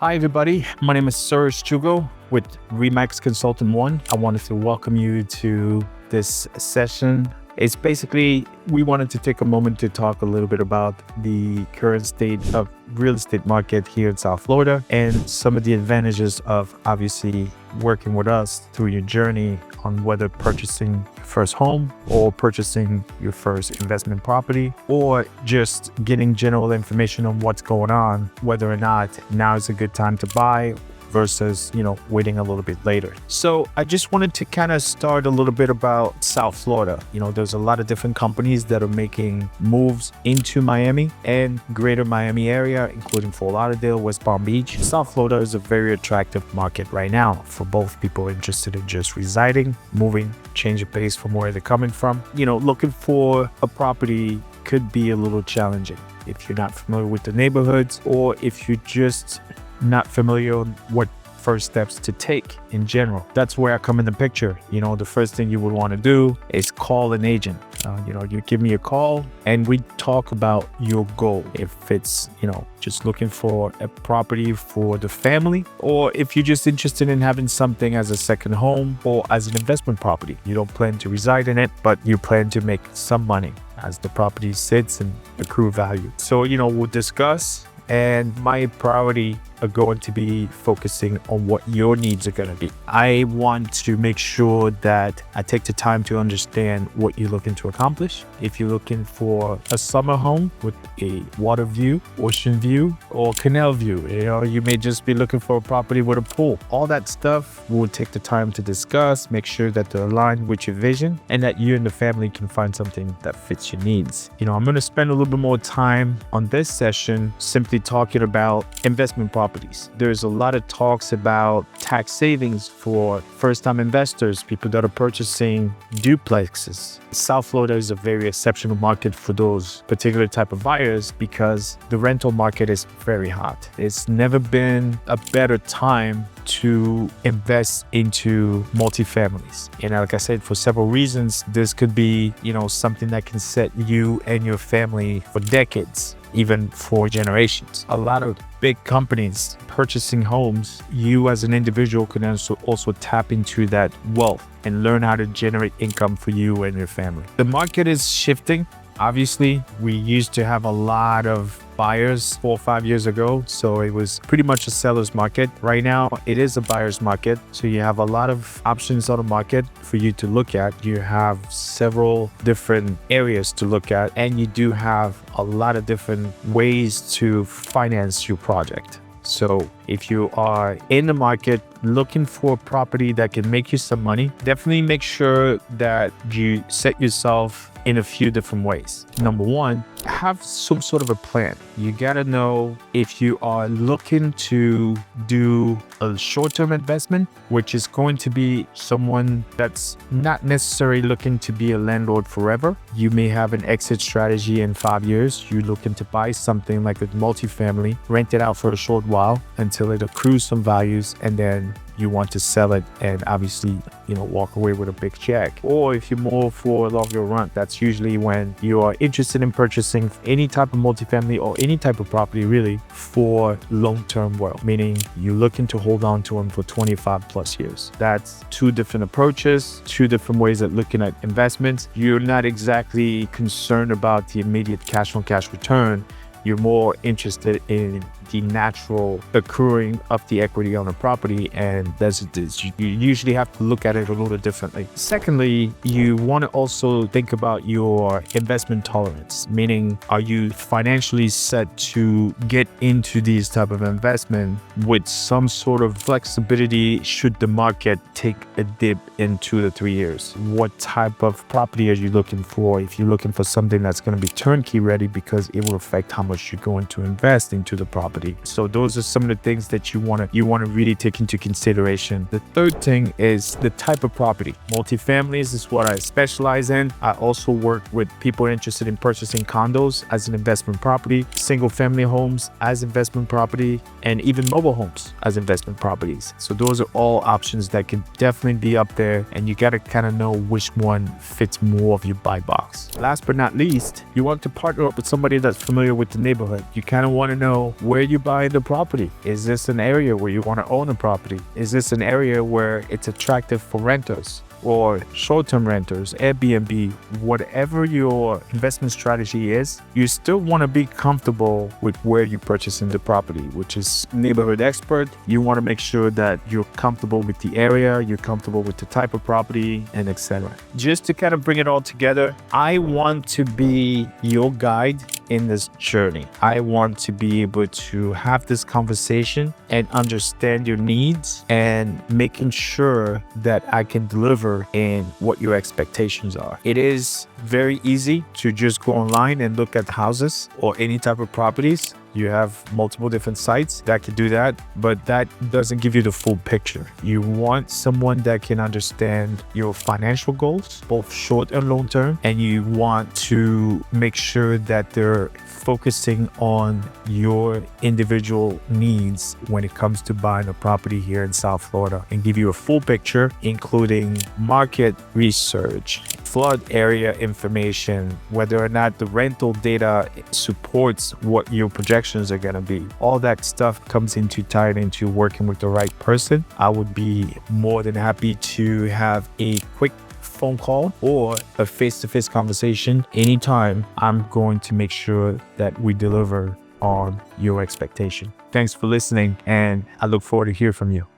Hi, everybody. My name is Serge Chugo with Remax Consultant One. I wanted to welcome you to this session. It's basically, we wanted to take a moment to talk a little bit about the current state of real estate market here in South Florida and some of the advantages of obviously working with us through your journey on whether purchasing your first home or purchasing your first investment property, or just getting general information on what's going on, whether or not now is a good time to buy versus, waiting a little bit later. So I just wanted to kind of start a little bit about South Florida. There's a lot of different companies that are making moves into Miami and greater Miami area, including Fort Lauderdale, West Palm Beach. South Florida is a very attractive market right now for both people interested in just residing, moving, change of pace from where they're coming from. Looking for a property could be a little challenging if you're not familiar with the neighborhoods, or if you're just not familiar on what first steps to take in general. That's where I come in the picture. The first thing you would want to do is call an agent. You give me a call and we talk about your goal. If it's, just looking for a property for the family, or if you're just interested in having something as a second home or as an investment property. You don't plan to reside in it, but you plan to make some money as the property sits and accrue value. So, we'll discuss, and my priority are going to be focusing on what your needs are going to be. I want to make sure that I take the time to understand what you're looking to accomplish. If you're looking for a summer home with a water view, ocean view, or canal view, you may just be looking for a property with a pool. All that stuff we'll take the time to discuss, make sure that they're aligned with your vision and that you and the family can find something that fits your needs. I'm going to spend a little bit more time on this session simply talking about investment properties. There's a lot of talks about tax savings for first-time investors, people that are purchasing duplexes. South Florida is a very exceptional market for those particular type of buyers because the rental market is very hot. It's never been a better time to invest into multifamilies. And like I said, for several reasons, this could be, something that can set you and your family for decades, even for generations. A lot of big companies purchasing homes, you as an individual can also tap into that wealth and learn how to generate income for you and your family. The market is shifting. Obviously, we used to have a lot of buyers 4 or 5 years ago, so it was pretty much a seller's market. Right now, it is a buyer's market, so you have a lot of options on the market for you to look at. You have several different areas to look at, and you do have a lot of different ways to finance your project. So if you are in the market looking for a property that can make you some money, definitely make sure that you set yourself in a few different ways. Number one, have some sort of a plan. You gotta know if you are looking to do a short-term investment, which is going to be someone that's not necessarily looking to be a landlord forever. You may have an exit strategy in 5 years. You're looking to buy something like a multifamily, rent it out for a short while until it accrues some values, and then you want to sell it and obviously, walk away with a big check. Or if you're more for a longer run, that's usually when you are interested in purchasing any type of multifamily or any type of property really for long-term wealth, meaning you're looking to hold on to them for 25 plus years. That's two different approaches, two different ways of looking at investments. You're not exactly concerned about the immediate cash on cash return. You're more interested in the natural accruing of the equity on a property, and that's it is. You usually have to look at it a little differently. Secondly, you want to also think about your investment tolerance, meaning are you financially set to get into these type of investment with some sort of flexibility should the market take a dip in 2 to 3 years? What type of property are you looking for? If you're looking for something that's going to be turnkey ready because it will affect how much you're going to invest into the property. So those are some of the things that you want to really take into consideration. The third thing is the type of property. Multifamilies is what I specialize in. I also work with people interested in purchasing condos as an investment property, single family homes as investment property, and even mobile homes as investment properties. So those are all options that can definitely be up there, and you got to kind of know which one fits more of your buy box. Last but not least, you want to partner up with somebody that's familiar with the neighborhood. You kind of want to know where you buying the property? Is this an area where you want to own a property? Is this an area where it's attractive for renters or short-term renters, Airbnb? Whatever your investment strategy is, you still want to be comfortable with where you're purchasing the property, which is neighborhood expert. You want to make sure that you're comfortable with the area, you're comfortable with the type of property, and etc. Just to kind of bring it all together, I want to be your guide in this journey. I want to be able to have this conversation and understand your needs and making sure that I can deliver in what your expectations are. It is very easy to just go online and look at houses or any type of properties. You have multiple different sites that can do that, but that doesn't give you the full picture. You want someone that can understand your financial goals, both short and long term, and you want to make sure that they're focusing on your individual needs when it comes to buying a property here in South Florida, and give you a full picture, including market research, flood area information, whether or not the rental data supports what your projections are going to be. All that stuff comes into tied into working with the right person. I would be more than happy to have a quick phone call or a face-to-face conversation anytime. I'm going to make sure that we deliver on your expectation. Thanks for listening, and I look forward to hear from you.